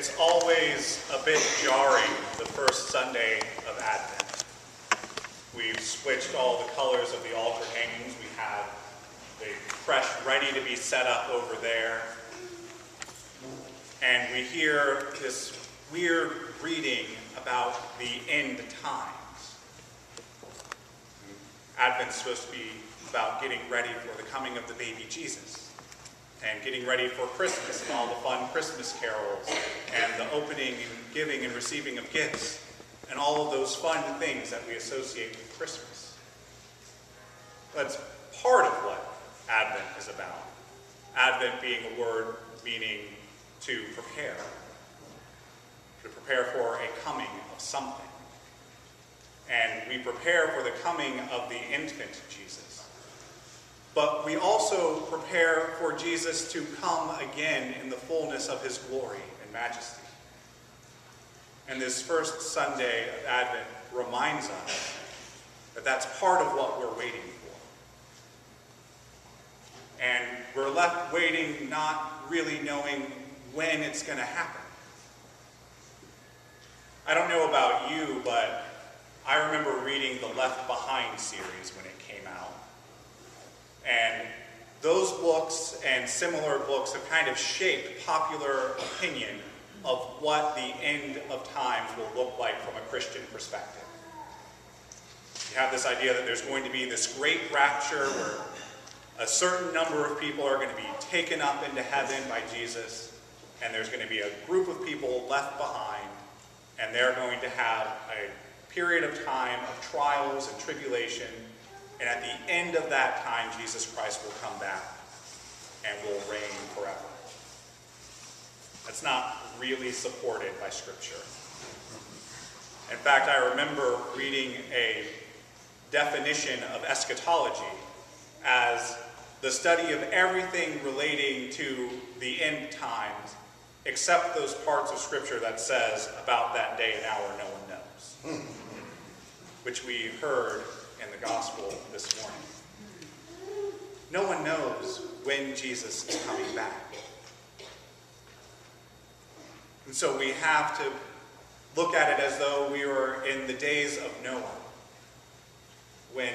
It's always a bit jarring the first Sunday of Advent. We've switched all the colors of the altar hangings. We have the fresh, ready to be set up over there. And we hear this weird reading about the end times. Advent's supposed to be about getting ready for the coming of the baby Jesus, and getting ready for Christmas and all the fun Christmas carols, and the opening and giving and receiving of gifts, and all of those fun things that we associate with Christmas. That's part of what Advent is about. Advent being a word meaning to prepare for a coming of something. And we prepare for the coming of the infant Jesus. But we also prepare for Jesus to come again in the fullness of his glory and majesty. And this first Sunday of Advent reminds us that that's part of what we're waiting for. And we're left waiting, not really knowing when it's going to happen. I don't know about you, but I remember reading the Left Behind series when it came out. And those books and similar books have kind of shaped popular opinion of what the end of times will look like from a Christian perspective. You have this idea that there's going to be this great rapture where a certain number of people are going to be taken up into heaven by Jesus, and there's going to be a group of people left behind, and they're going to have a period of time of trials and tribulation. And at the end of that time, Jesus Christ will come back and will reign forever. That's not really supported by Scripture. In fact, I remember reading a definition of eschatology as the study of everything relating to the end times, except those parts of Scripture that says about that day and hour no one knows, which we heard in the gospel this morning. No one knows when Jesus is coming back. And so we have to look at it as though we were in the days of Noah, when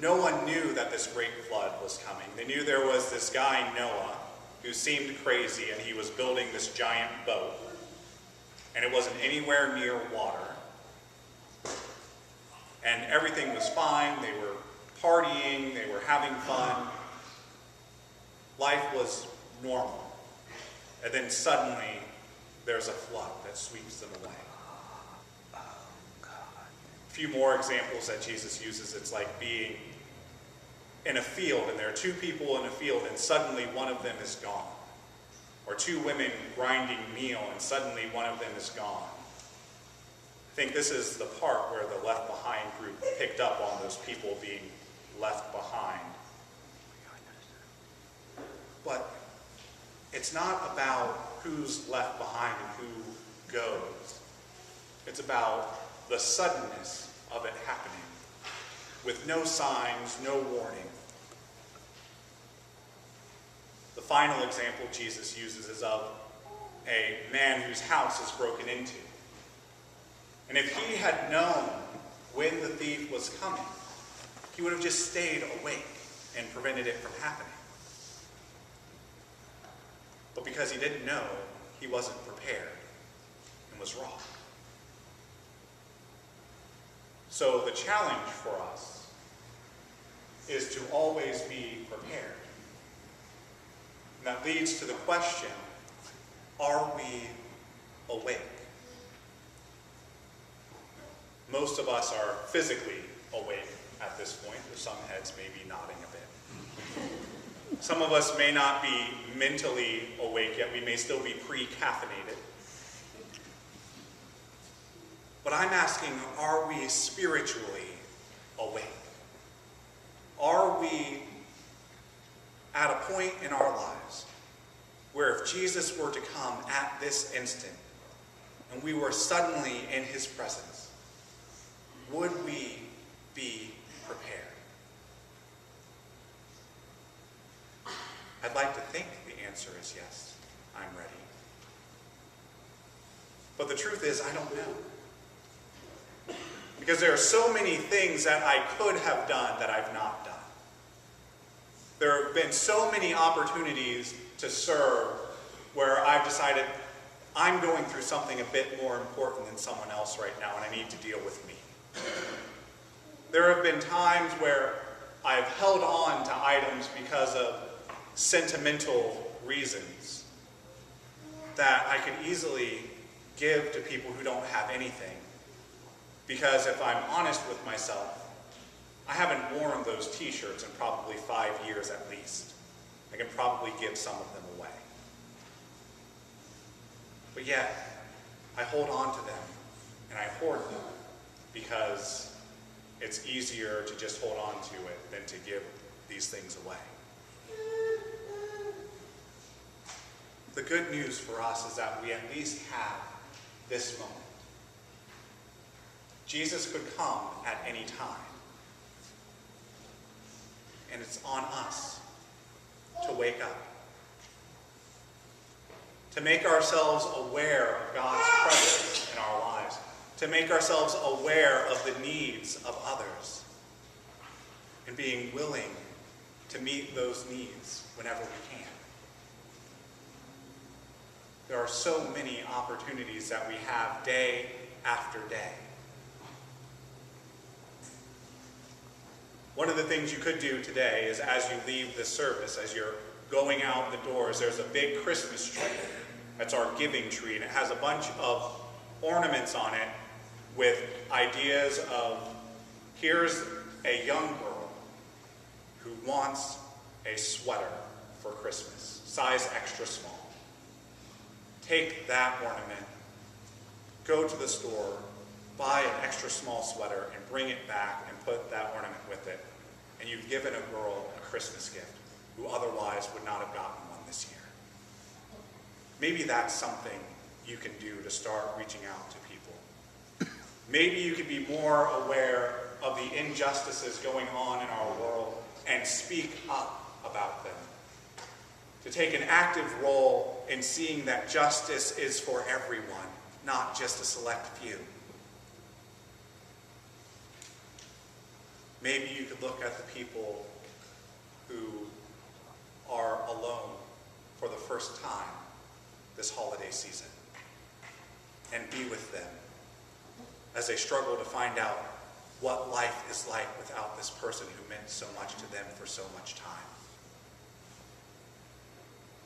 no one knew that this great flood was coming. They knew there was this guy, Noah, who seemed crazy, and he was building this giant boat, and it wasn't anywhere near water. And everything was fine. They were partying. They were having fun. Life was normal. And then suddenly, there's a flood that sweeps them away. Oh, God. A few more examples that Jesus uses. It's like being in a field, and there are two people in a field, and suddenly one of them is gone. Or two women grinding meal, and suddenly one of them is gone. I think this is the part where the Left Behind group picked up on those people being left behind. But it's not about who's left behind and who goes. It's about the suddenness of it happening, with no signs, no warning. The final example Jesus uses is of a man whose house is broken into. And if he had known when the thief was coming, he would have just stayed awake and prevented it from happening. But because he didn't know, he wasn't prepared and was wrong. So the challenge for us is to always be prepared. And that leads to the question, are we awake? Most of us are physically awake at this point, with some heads maybe nodding a bit. Some of us may not be mentally awake yet. We may still be pre-caffeinated. But I'm asking, are we spiritually awake? Are we at a point in our lives where if Jesus were to come at this instant and we were suddenly in his presence, would we be prepared? I'd like to think the answer is yes, I'm ready. But the truth is, I don't know. Because there are so many things that I could have done that I've not done. There have been so many opportunities to serve where I've decided I'm going through something a bit more important than someone else right now, and I need to deal with me. There have been times where I've held on to items because of sentimental reasons that I could easily give to people who don't have anything. Because if I'm honest with myself, I haven't worn those t-shirts in probably 5 years at least. I can probably give some of them away. But yet, I hold on to them and I hoard them because it's easier to just hold on to it than to give these things away. The good news for us is that we at least have this moment. Jesus could come at any time. And it's on us to wake up. To make ourselves aware of God's presence in our lives. To make ourselves aware of the needs of others. And being willing to meet those needs whenever we can. There are so many opportunities that we have day after day. One of the things you could do today is as you leave this service, as you're going out the doors, there's a big Christmas tree. That's our giving tree, and it has a bunch of ornaments on it with ideas of, here's a young girl who wants a sweater for Christmas, size extra small. Take that ornament, go to the store, buy an extra small sweater, and bring it back and put that ornament with it. And you've given a girl a Christmas gift who otherwise would not have gotten one this year. Maybe that's something you can do to start reaching out to people. Maybe you could be more aware of the injustices going on in our world and speak up about them. To take an active role in seeing that justice is for everyone, not just a select few. Maybe you could look at the people who are alone for the first time this holiday season and be with them as they struggle to find out what life is like without this person who meant so much to them for so much time.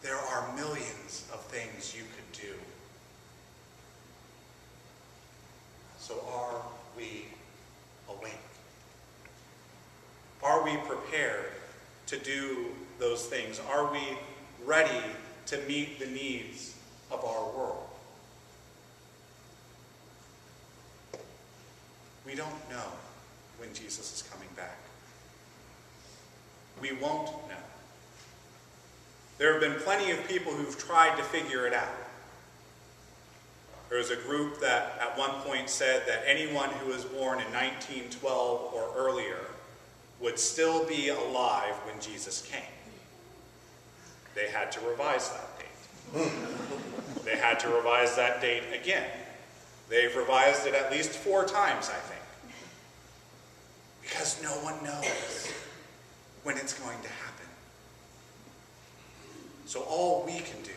There are millions of things you could do. So are we awake? Are we prepared to do those things? Are we ready to meet the needs of our world? We don't know when Jesus is coming back. We won't know. There have been plenty of people who've tried to figure it out. There was a group that at one point said that anyone who was born in 1912 or earlier would still be alive when Jesus came. They had to revise that date. They had to revise that date again. They've revised it at least 4 times, I think. Because no one knows when it's going to happen. So all we can do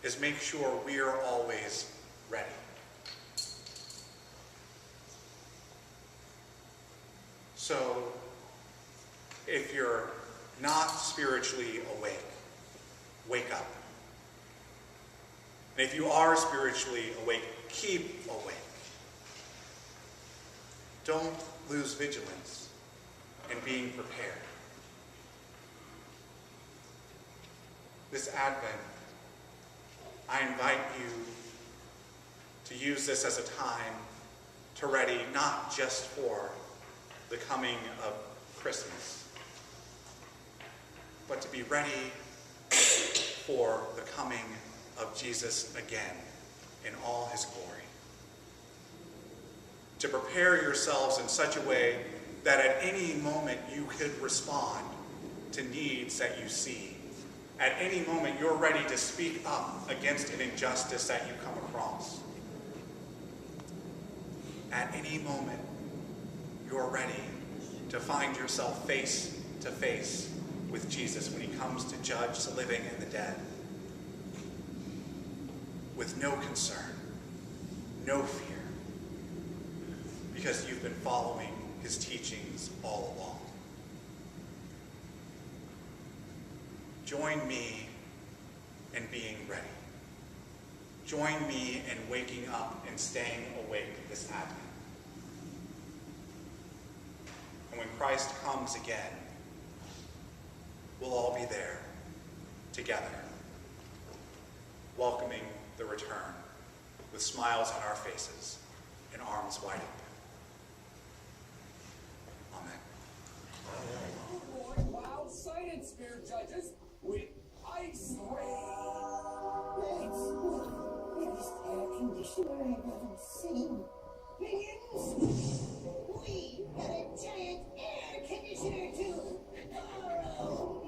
is make sure we are always ready. So, if you're not spiritually awake, wake up. And if you are spiritually awake, keep awake. Don't lose vigilance in being prepared. This Advent, I invite you to use this as a time to ready not just for the coming of Christmas, but to be ready for the coming of Jesus again in all his glory. To prepare yourselves in such a way that at any moment you could respond to needs that you see At any moment, you're ready to speak up against an injustice that you come across. At any moment, you're ready to find yourself face to face with Jesus when he comes to judge the living and the dead. With no concern, no fear, because you've been following his teachings all along. Join me in being ready. Join me in waking up and staying awake this Advent. And when Christ comes again, we'll all be there together, welcoming the return with smiles on our faces and arms wide open. Amen. Wild science fair judges with ice cream. Biggest air conditioner I've ever seen. Minions, we have a giant air conditioner to borrow.